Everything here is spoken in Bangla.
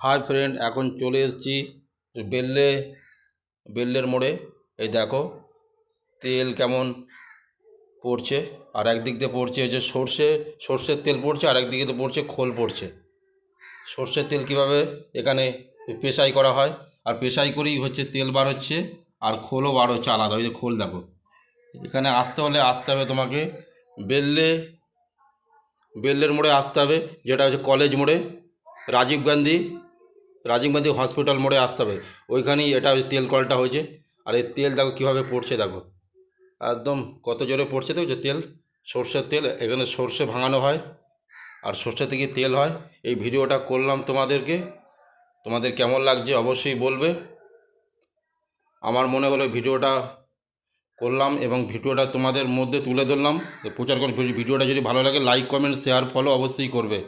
হাই ফ্রেন্ড, এখন চলে এসেছি বেল্লে বেল্লের মোড়ে। এই দেখো তেল কেমন পড়ছে, আর একদিক দিয়ে পড়ছে যে সর্ষের তেল পড়ছে, আর একদিকে তো পড়ছে খোল পড়ছে। সর্ষের তেল কিভাবে এখানে পেশাই করা হয়, আর পেশাই করেই হচ্ছে তেল বার হচ্ছে, আর খোলও বার হচ্ছে আলাদা। ওই যে খোল দেখো। এখানে আসতে হবে তোমাকে বেল্লে বেল্লের মোড়ে আসতে হবে, যেটা হচ্ছে কলেজ মোড়ে, রাজীব গান্ধী রাজীব গান্ধী হসপিটাল মোড়ে আসতে হবে। ওইখানেই এটা ওই তেল কলটা হয়েছে। আর এই তেল দেখো কীভাবে পড়ছে, দেখো একদম কত জোরে পড়ছে। তো যে তেল, সর্ষের তেল, এখানে সর্ষে ভাঙানো হয় আর সর্ষে থেকে তেল হয়। এই ভিডিওটা করলাম তোমাদেরকে, তোমাদের কেমন লাগছে অবশ্যই বলবে। আমার মনে হলো ভিডিওটা করলাম এবং ভিডিওটা তোমাদের মধ্যে তুলে ধরলাম, প্রচার করে। ভিডিওটা যদি ভালো লাগে লাইক কমেন্ট শেয়ার ফলো অবশ্যই করবে।